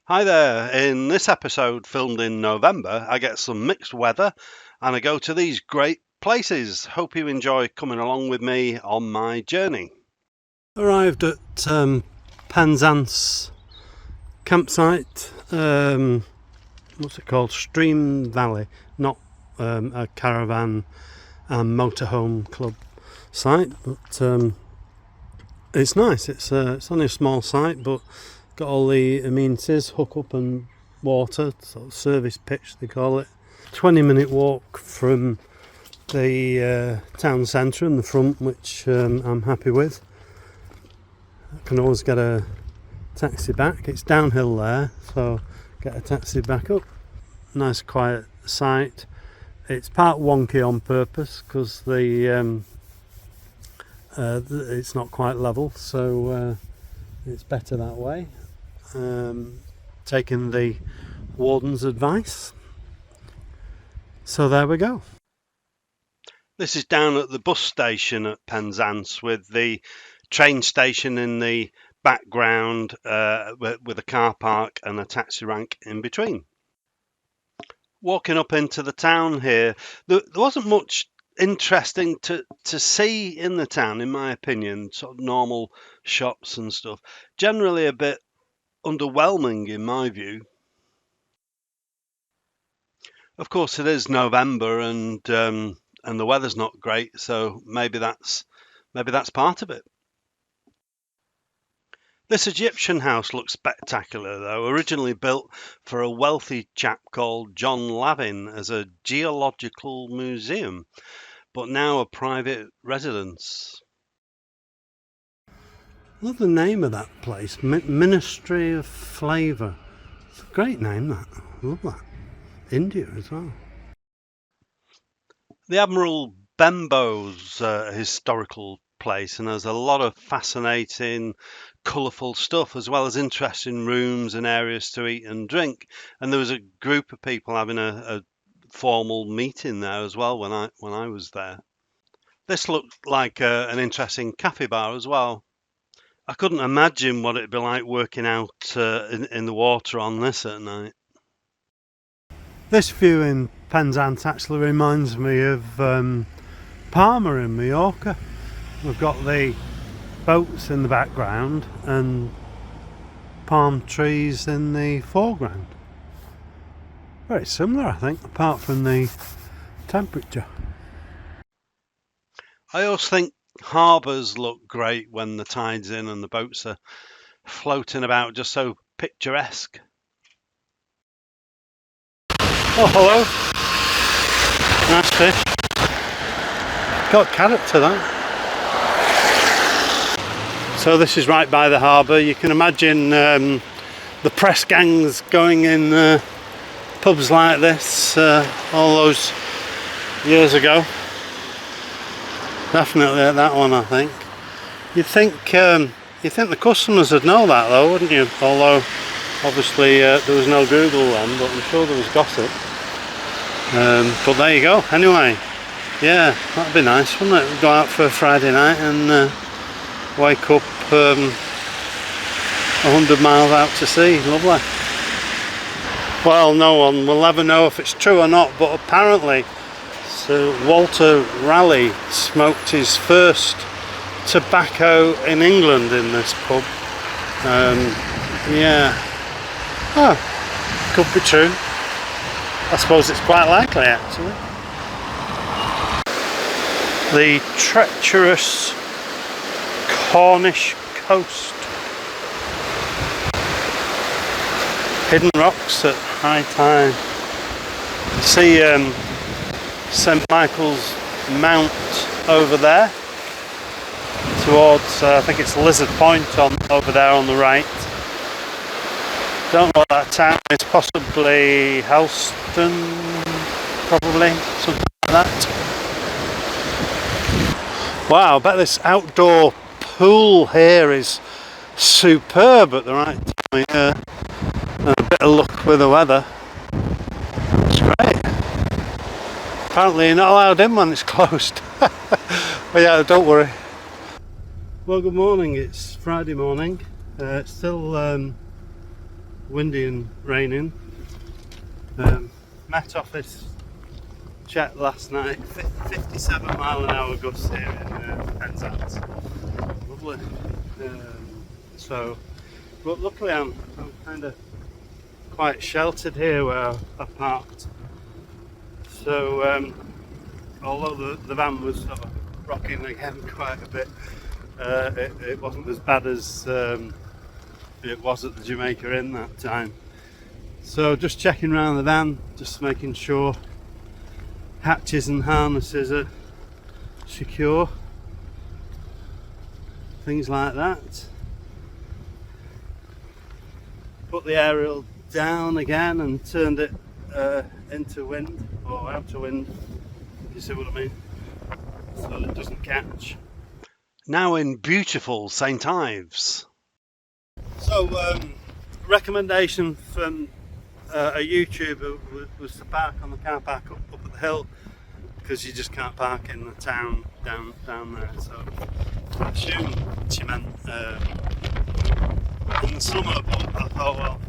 Hi there, in this episode filmed in November I get some mixed weather and I go to these great places. Hope you enjoy coming along with me on my journey. Arrived at Penzance campsite, what's it called, Stream Valley, not a caravan and motorhome club site, but it's nice. It's only a small site but got all the amenities, hook up and water, sort of service pitch they call it. 20-minute walk from the town centre and the front, which I'm happy with. I can always get a taxi back. It's downhill there, so get a taxi back up. Nice quiet site. It's part wonky on purpose because it's not quite level, so it's better that way. Taking the warden's advice. So there we go. This is down at the bus station at Penzance with the train station in the background, with a car park and a taxi rank in between. Walking up into the town here, there wasn't much interesting to see in the town, in my opinion. Sort of normal shops and stuff. Generally a bit underwhelming in my view. Of course, it is November and the weather's not great, so maybe that's part of it. This Egyptian house looks spectacular though, originally built for a wealthy chap called John Lavin as a geological museum, but now a private residence. Love the name of that place, Ministry of Flavour. It's a great name, that. Love that. India as well. The Admiral Benbow's historical place, and there's a lot of fascinating, colourful stuff, as well as interesting rooms and areas to eat and drink. And there was a group of people having a formal meeting there as well when I was there. This looked like an interesting cafe bar as well. I couldn't imagine what it'd be like working out in the water on this at night. This view in Penzance actually reminds me of Palma in Mallorca. We've got the boats in the background and palm trees in the foreground. Very similar, I think, apart from the temperature. I always think harbours look great when the tide's in and the boats are floating about, just so picturesque. Oh, hello. Nice fish. Got character, that. So this is right by the harbour. You can imagine the press gangs going in pubs like this all those years ago. Definitely at that one, I think. You'd think the customers would know that though, wouldn't you? Although obviously there was no Google then, but I'm sure there was gossip. But there you go. Anyway, yeah, that'd be nice, wouldn't it? Go out for a Friday night and wake up 100 miles out to sea. Lovely. Well, no one will ever know if it's true or not, but apparently Sir Walter Raleigh smoked his first tobacco in England in this pub. Yeah. Oh, could be true. I suppose it's quite likely actually. The treacherous Cornish coast. Hidden rocks at high tide. You see St Michael's Mount over there towards I think it's Lizard Point over there on the right. Don't know what that town is, possibly Helston, probably, something like that. Wow, I bet this outdoor pool here is superb at the right time of year. And a bit of luck with the weather. It's great. Apparently you're not allowed in when it's closed. But yeah, don't worry. Well, good morning. It's Friday morning. It's still windy and raining. Met Office checked last night, 57-mile-an-hour gusts here in Penzance. Lovely. But luckily I'm kind of quite sheltered here where I parked. So although the van was sort of rocking again quite a bit, it wasn't as bad as it was at the Jamaica Inn that time. So just checking around the van, just making sure hatches and harnesses are secure, things like that. Put the aerial down again and turned it into wind, or out to wind, if you see what I mean, so that it doesn't catch. Now in beautiful St Ives. So recommendation from a YouTuber was to park on the car park up at the hill, because you just can't park in the town down there. So I assumed she meant in the summer, but I thought, well,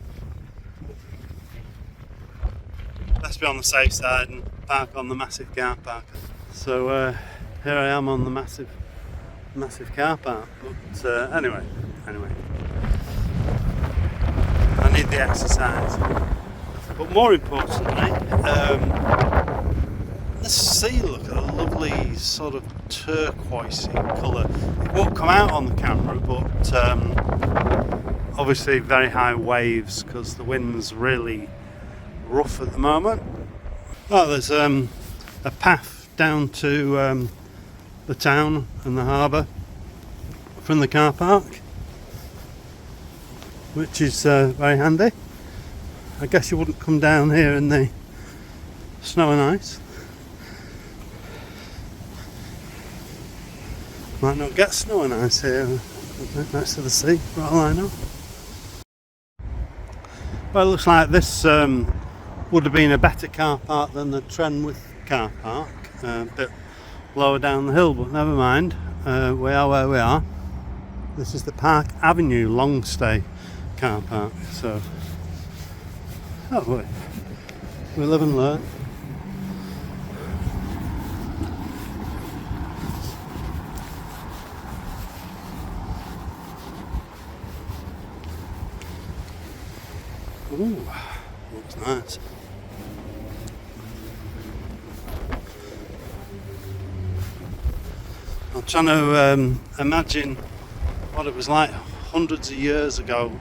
let's be on the safe side and park on the massive car park. So here I am on the massive car park. But anyway, I need the exercise. But more importantly, the sea, look at the lovely sort of turquoisey colour. It won't come out on the camera, but obviously very high waves because the wind's really rough at the moment. Oh, there's a path down to the town and the harbour from the car park, which is very handy. I guess you wouldn't come down here in the snow and ice. Might not get snow and ice here next to the sea, for all I know. Well, it looks like this would have been a better car park than the Trenwith car park, a bit lower down the hill, but never mind. We are where we are. This is the Park Avenue long stay car park. So, oh, we live and learn. Ooh, looks nice. I'm trying to imagine what it was like hundreds of years ago.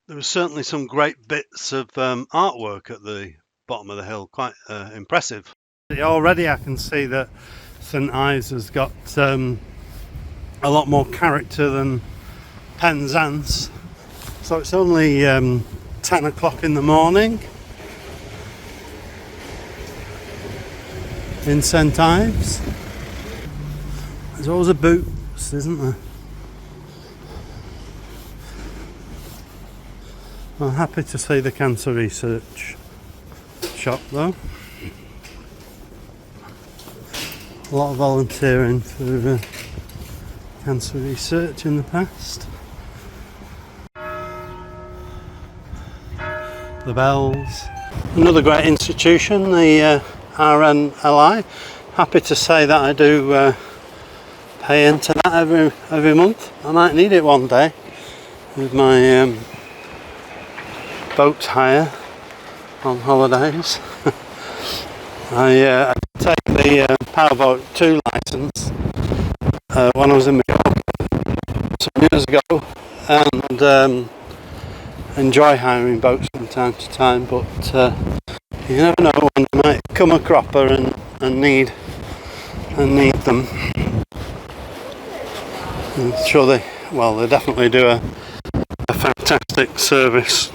There was certainly some great bits of artwork at the bottom of the hill, quite impressive. Already I can see that St Ives has got a lot more character than Penzance. So it's only 10 o'clock in the morning in St Ives. There's always a Boots, isn't there? I'm happy to see the cancer research shop though. A lot of volunteering for cancer research in the past. The bells. Another great institution, the RNLI. Happy to say that I do pay into that every month. I might need it one day with my boat hire on holidays. I take the Powerboat 2 licence when I was in Mallorca some years ago, and enjoy hiring boats from time to time, but you never know when you might come a cropper and need them. I'm sure they definitely do a fantastic service.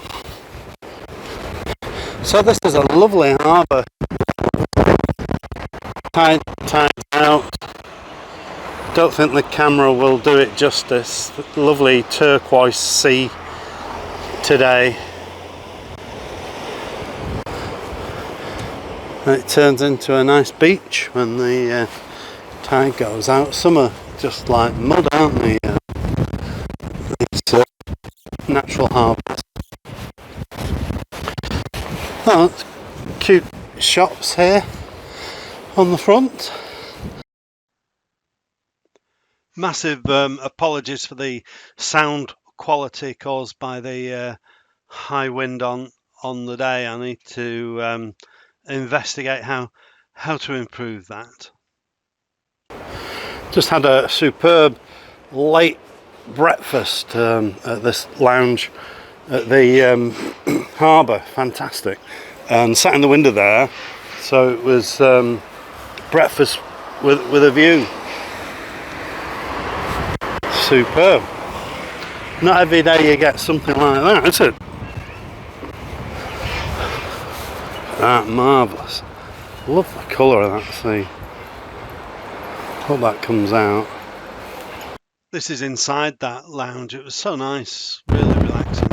So this is a lovely harbour, tide out. Don't think the camera will do it justice. Lovely turquoise sea today. And it turns into a nice beach when the tide goes out. Some are just like mud, aren't they? These natural harbour. Oh, cute shops here on the front. Massive apologies for the sound quality caused by the high wind on the day. I need to investigate how to improve that. Just had a superb late breakfast at this lounge at the harbour. Fantastic. And sat in the window there, so it was breakfast with a view. Superb. Not every day you get something like that, is it? That marvellous. Love the colour of that sea. Hope that comes out. This is inside that lounge. It was so nice, really relaxing.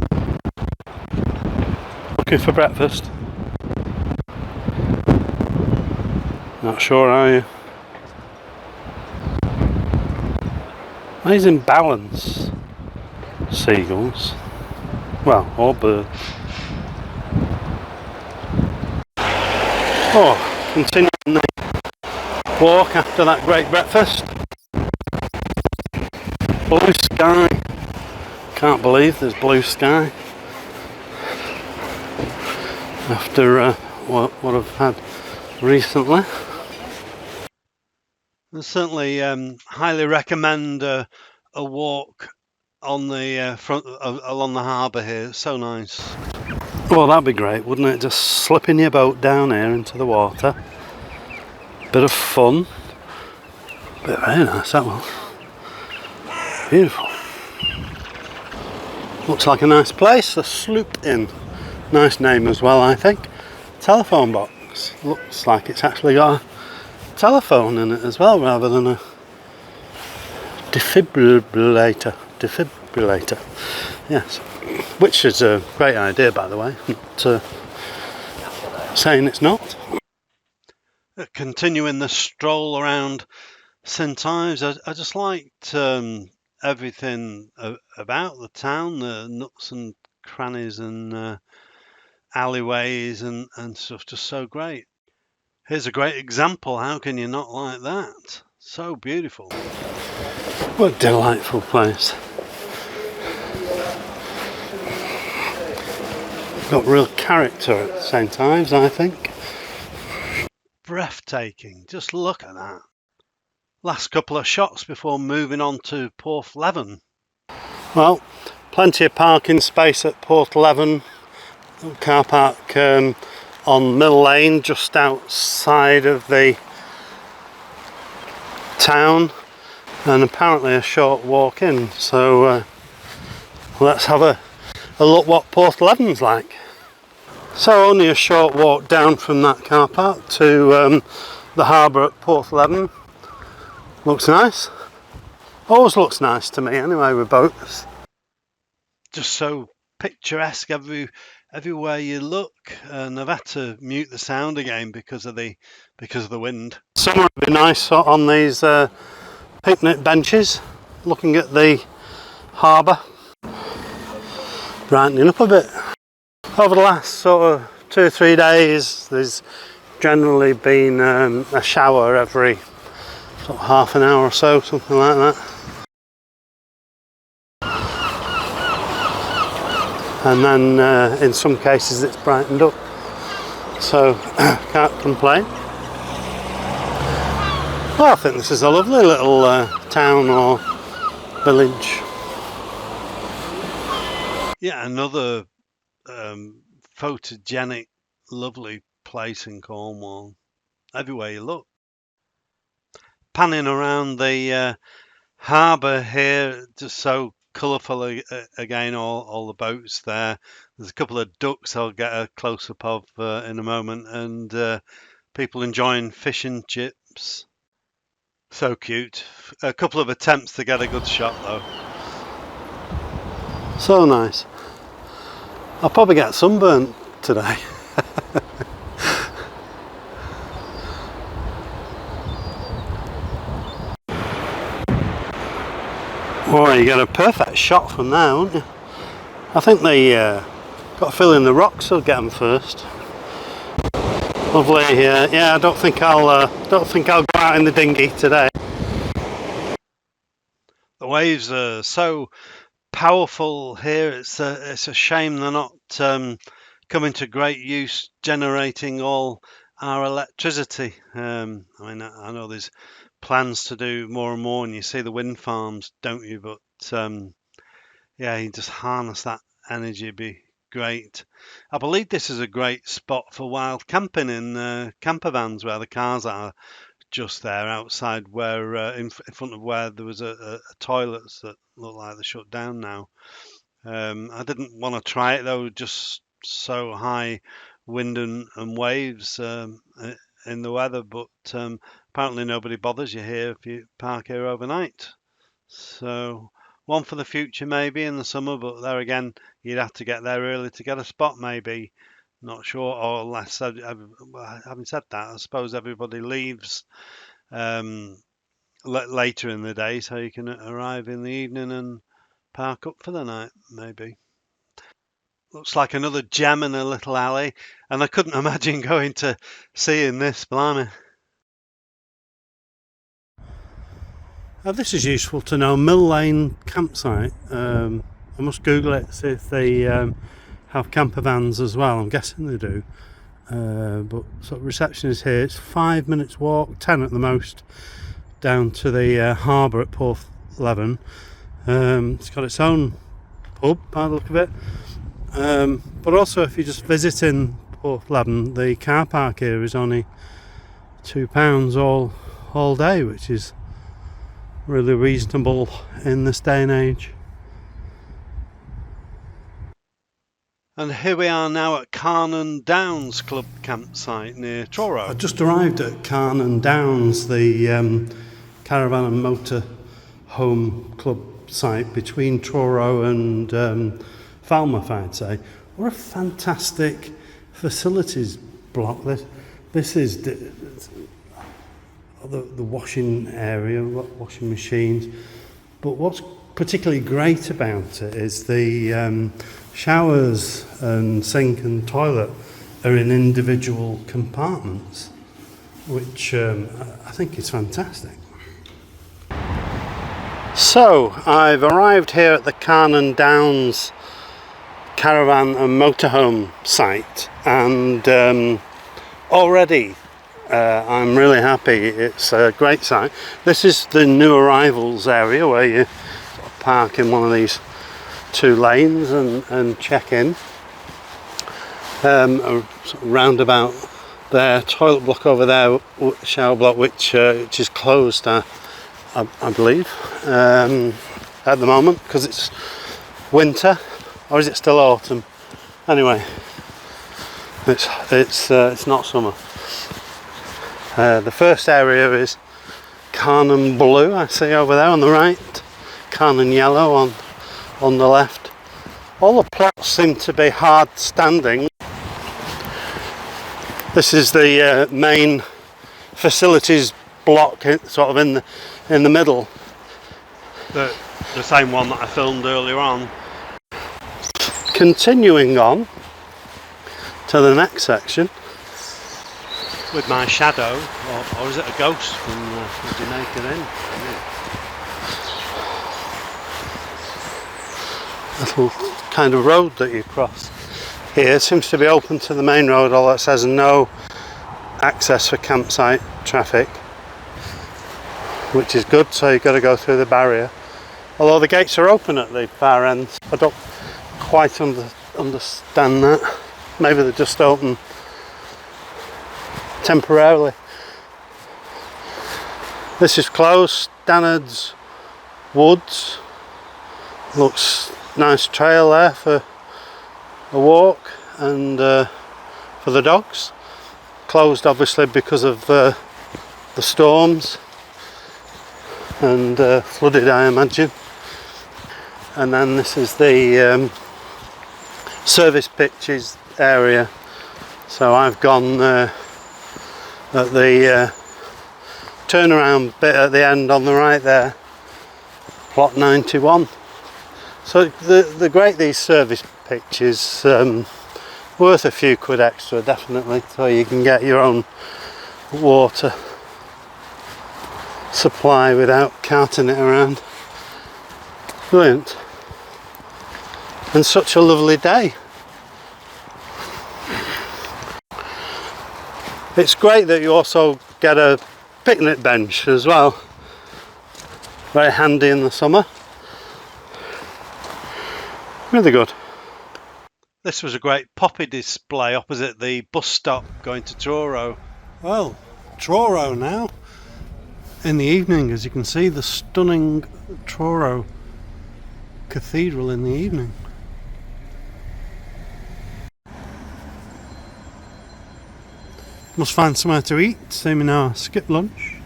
Looking for breakfast? Not sure, are you? Amazing balance, seagulls. Well, or birds. Oh, continuing the walk after that great breakfast. Blue sky. Can't believe there's blue sky after what I've had recently. I certainly highly recommend a walk on the front along the harbour here. It's so nice. Well, that'd be great, wouldn't it? Just slipping your boat down here into the water. Bit of fun. But very nice, that one. Beautiful. Looks like a nice place, the Sloop Inn. Nice name as well, I think. Telephone box. Looks like it's actually got a telephone in it as well, rather than a defibrillator. Yes, which is a great idea, by the way. Not saying it's not. Continuing the stroll around St Ives, I just liked everything about the town, the nooks and crannies and alleyways and stuff. Just so great. Here's a great example. How can you not like that? So beautiful. What a delightful place. Got real character at St Ives, I think. Breathtaking. Just look at that. Last couple of shots before moving on to Porthleven. Well, plenty of parking space at Porthleven. Car park on Mill Lane, just outside of the town, and apparently a short walk in. So let's have a look what Porthleven's like. So only a short walk down from that car park to the harbour at Porthleven. Looks nice. Always looks nice to me anyway with boats. Just so picturesque everywhere you look, and I've had to mute the sound again because of the wind. Summer would be nice on these picnic benches, looking at the harbour, brightening up a bit. Over the last sort of 2 or 3 days, there's generally been a shower every sort of half an hour or so, something like that. And then in some cases it's brightened up, so can't complain. Well, I think this is a lovely little town or village. Yeah, another photogenic, lovely place in Cornwall. Everywhere you look. Panning around the harbour here, just so colourful again, all the boats there. There's a couple of ducks I'll get a close-up of in a moment, and people enjoying fish and chips. So cute. A couple of attempts to get a good shot though. So nice. I'll probably get sunburnt today. Oh, you get a perfect shot from there, wouldn't you? I think they got a feeling the rocks will get them first. Lovely. Yeah, I don't think I'll go out in the dinghy today. The waves are so powerful here. It's a shame they're not coming to great use generating all our electricity. I mean, I know there's plans to do more and more, and you see the wind farms, don't you? But yeah, you just harness that energy, it'd be great. I believe this is a great spot for wild camping in camper vans where the cars are just there outside where in front of where there was a toilets that look like they're shut down now. I didn't want to try it though, just so high wind and waves in the weather, but apparently nobody bothers you here if you park here overnight. So one for the future maybe in the summer, but there again, you'd have to get there early to get a spot maybe. Not sure, or unless, having said that, I suppose everybody leaves um, later in the day so you can arrive in the evening and park up for the night maybe. Looks like another gem in a little alley, and I couldn't imagine going to seeing this, blimey. This is useful to know. Mill Lane campsite. I must Google it, see if they have camper vans as well. I'm guessing they do. But sort of reception is here. It's 5 minutes walk, 10 at the most, down to the harbour at Porthleven. It's got its own pub by the look of it. But also, if you're just visiting Porthleven, the car park here is only £2 all day, which is really reasonable in this day and age. And here we are now at Carnan Downs Club campsite near Truro. I just arrived at Carnan Downs, the caravan and motor home club site between Truro and Falmouth, I'd say. What a fantastic facilities block. This is the washing area, washing machines. But what's particularly great about it is the showers and sink and toilet are in individual compartments, which I think is fantastic. So I've arrived here at the Carnan Downs caravan and motorhome site, and already I'm really happy. It's a great site. This is the new arrivals area where you park in one of these two lanes and check in. A sort of roundabout there, toilet block over there, shower block which is closed, I believe, at the moment because it's winter, or is it still autumn? Anyway, it's not summer. The first area is Carnan Blue, I see over there on the right, Carnan Yellow on the left. All the plots seem to be hard standing. This is the main facilities block, sort of in the middle. The same one that I filmed earlier on. Continuing on to the next section. With my shadow, or is it a ghost from the Jamaican Inn? Yeah. Little kind of road that you cross here seems to be open to the main road, although it says no access for campsite traffic, which is good, so you've got to go through the barrier. Although the gates are open at the far end, I don't quite understand that. Maybe they're just open temporarily. This is closed. Stannard's Woods. Looks nice trail there for a walk and for the dogs. Closed obviously because of the storms and flooded, I imagine. And then this is the service pitches area. So I've gone at the turnaround bit at the end on the right there, plot 91. So the great these service pitches, worth a few quid extra definitely, so you can get your own water supply without carting it around. Brilliant. And such a lovely day. It's great that you also get a picnic bench as well. Very handy in the summer. Really good. This was a great poppy display opposite the bus stop going to Truro. Well, Truro now. In the evening, as you can see, the stunning Truro Cathedral in the evening. Must find somewhere to eat. See me now, skip lunch.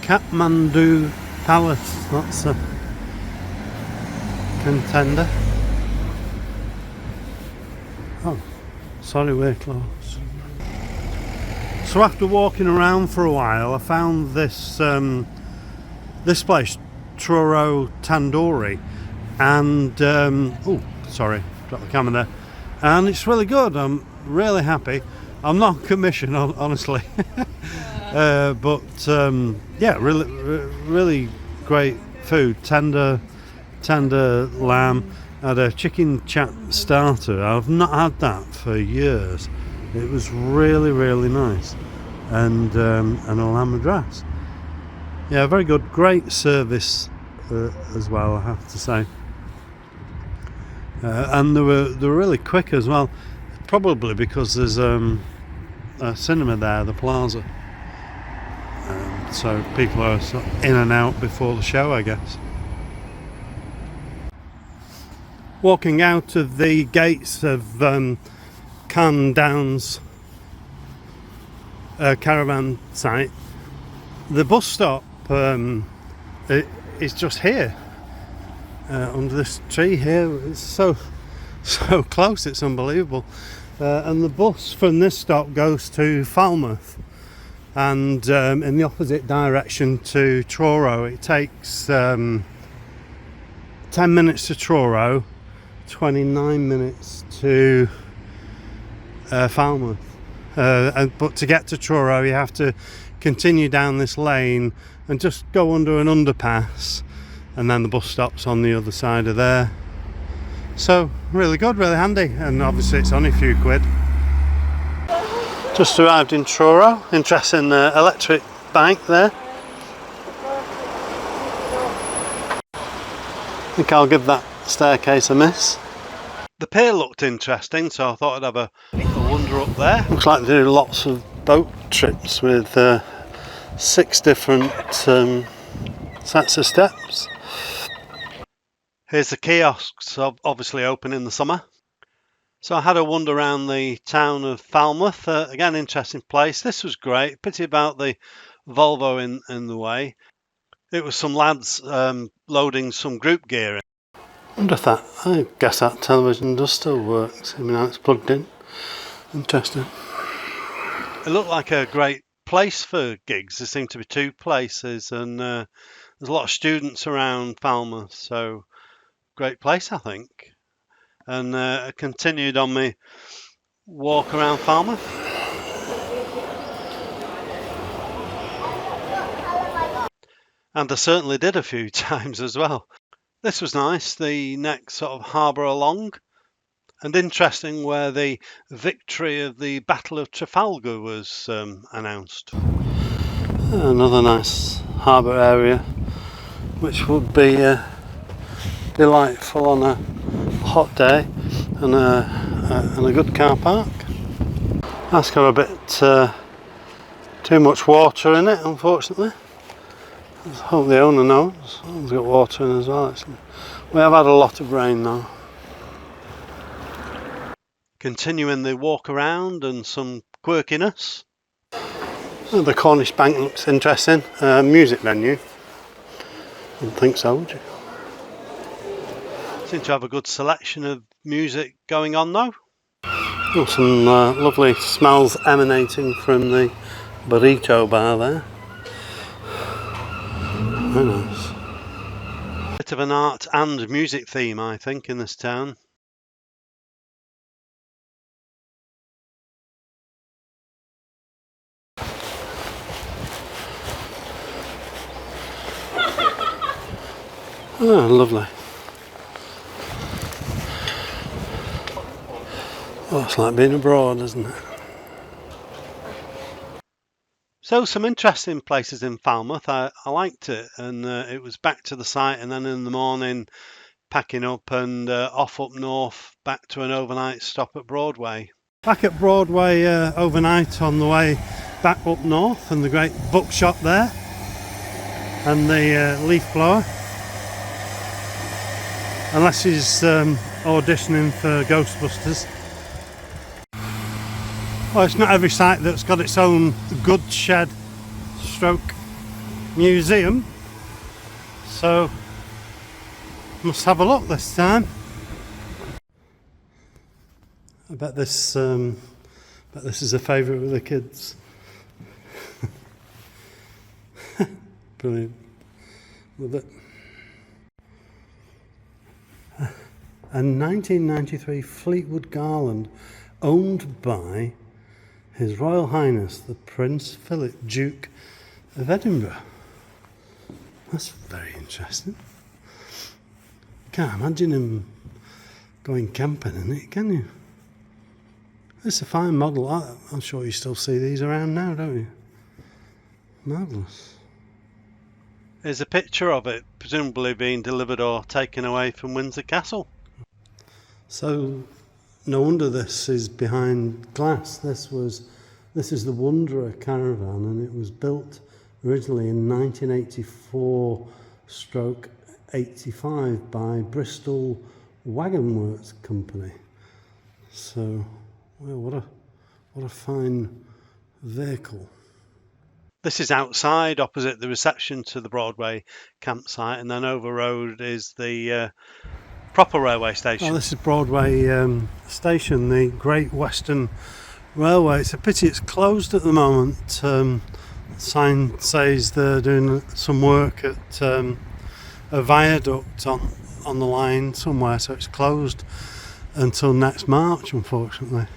Kathmandu Palace, that's a contender. Oh, sorry, we're closed. So after walking around for a while, I found this this place, Truro Tandoori, and oh, sorry, dropped the camera there. And it's really good. I'm really happy. I'm not on commission, honestly, but yeah, really great food. Tender lamb. I had a chicken chat starter. I've not had that for years. It was really nice, and a lamb madras. Yeah, very good. Great service as well, I have to say. And they were really quick as well. Probably because there's a cinema there, the Plaza. So people are sort of in and out before the show, I guess. Walking out of the gates of Carn Downs caravan site, the bus stop is just here, under this tree here. It's so close, it's unbelievable. And the bus from this stop goes to Falmouth, and in the opposite direction to Truro. It takes 10 minutes to Truro, 29 minutes to Falmouth. But to get to Truro, you have to continue down this lane and just go under an underpass, and then the bus stop's on the other side of there. So really good, really handy, and obviously it's only a few quid. Just arrived in Truro. Interesting electric bike there. I think I'll give that staircase a miss. The pier looked interesting, so I thought I'd have a wander up there. Looks like they do lots of boat trips with 6 different sets of steps. Here's the kiosks, obviously open in the summer. So I had a wander around the town of Falmouth. Again, interesting place. This was great. Pity about the Volvo in the way. It was some lads loading some group gear in. I guess that television does still work. I mean, it's plugged in. Interesting. It looked like a great place for gigs. There seemed to be 2 places, and there's a lot of students around Falmouth, so great place, I think. And I continued on my walk around Falmouth. And I certainly did a few times as well. This was nice, the next sort of harbour along, and interesting where the victory of the Battle of Trafalgar was announced. Another nice harbour area, which would be delightful on a hot day, and a good car park. That's got a bit too much water in it, unfortunately. I hope the owner knows. It's got water in as well, actually. We have had a lot of rain though. Continuing the walk around and some quirkiness. Oh, the Cornish Bank looks interesting. Music venue. Wouldn't think so, would you? Seem to have a good selection of music going on though. Oh, some lovely smells emanating from the burrito bar there. Very nice. bit of an art and music theme, I think, in this town. Oh, lovely. Oh, it's like being abroad, isn't it? So some interesting places in Falmouth. I liked it, and it was back to the site, and then in the morning packing up and off up north back to an overnight stop at Broadway. Back at Broadway overnight on the way back up north, and the great bookshop there, and the leaf blower. Unless he's auditioning for Ghostbusters. Well, it's not every site that's got its own goods shed stroke museum, so must have a look this time. I bet this is a favourite with the kids. Brilliant. Love it. A 1993 Fleetwood garland owned by His Royal Highness the Prince Philip, Duke of Edinburgh. That's very interesting. Can't imagine him going camping in it, can you? It's a fine model. I'm sure you still see these around now, don't you? Marvellous. There's a picture of it, presumably being delivered or taken away from Windsor Castle. So no wonder this is behind glass. This is the Wanderer caravan, and it was built originally in 1984/85 by Bristol Wagon Works Company. So, well, what a fine vehicle. This is outside, opposite the reception to the Broadway campsite, and then over road is the proper railway station. Oh, this is Broadway station, the Great Western Railway. It's a pity it's closed at the moment. The sign says they're doing some work at a viaduct on the line somewhere, so it's closed until next March, unfortunately.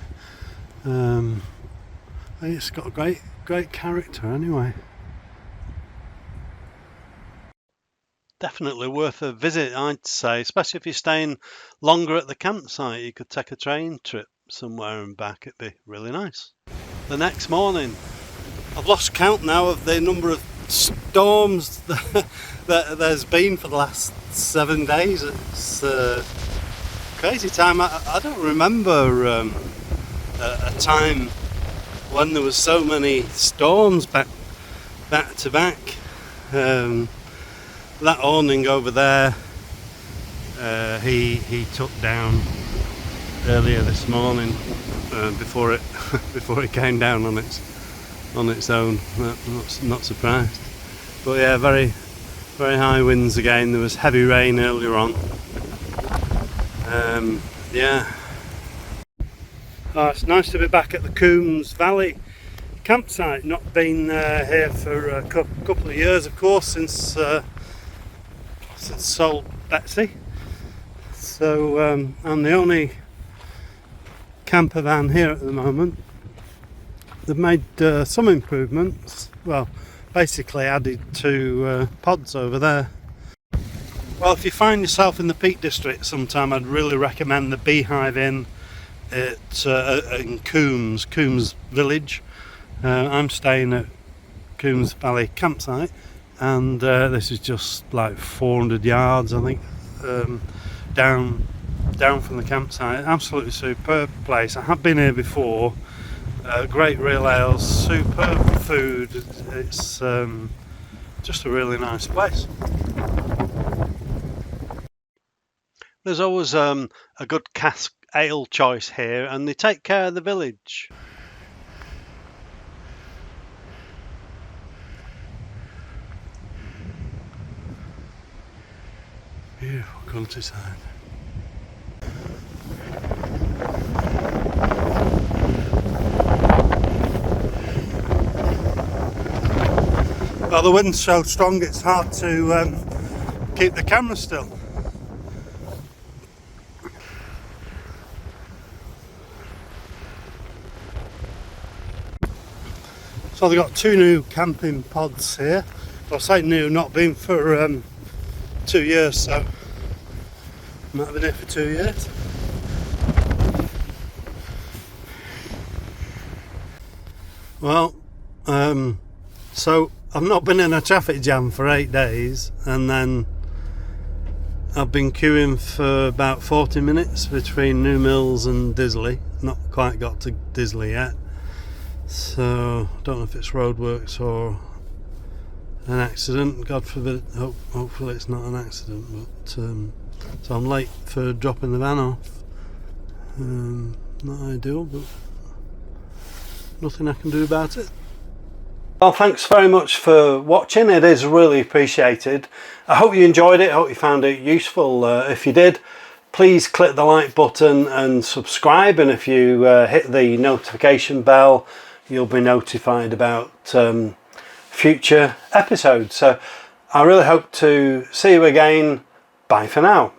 It's got a great character anyway. Definitely worth a visit, I'd say, especially if you're staying longer at the campsite. You could take a train trip somewhere and back. It'd be really nice. The next morning, I've lost count now of the number of storms that there's been for the last 7 days. It's crazy time. I don't remember a time when there was so many storms back to back. That awning over there, he took down earlier this morning before it came down on its own. Not surprised, but yeah, very very high winds again. There was heavy rain earlier on. Yeah. Oh, it's nice to be back at the Coombs Valley campsite. Not been here for a couple of years, of course, since sold Betsy. So I'm the only camper van here at the moment. They've made some improvements. Well, basically added 2 pods over there. Well, if you find yourself in the Peak District sometime, I'd really recommend the Beehive Inn in Coombs Village. I'm staying at Coombs Valley campsite, and this is just like 400 yards, I think, down from the campsite. Absolutely superb place. I have been here before. Great real ales, superb food. It's just a really nice place. there's always a good cask ale choice here, and they take care of the village. Beautiful countryside. Well, the wind's so strong it's hard to keep the camera still. So they've got 2 new camping pods here. I say new, not been for 2 years, so might have been here for 2 years. Well, so I've not been in a traffic jam for 8 days, and then I've been queuing for about 40 minutes between New Mills and Disley. Not quite got to Disley yet, so I don't know if it's roadworks or an accident. God forbid. Hopefully it's not an accident. But so I'm late for dropping the van off. Not ideal, but nothing I can do about it. Well, thanks very much for watching. It is really appreciated. I hope you enjoyed it. I hope you found it useful. If you did, please click the like button and subscribe. And if you hit the notification bell, you'll be notified about future episodes. So I really hope to see you again. Bye for now.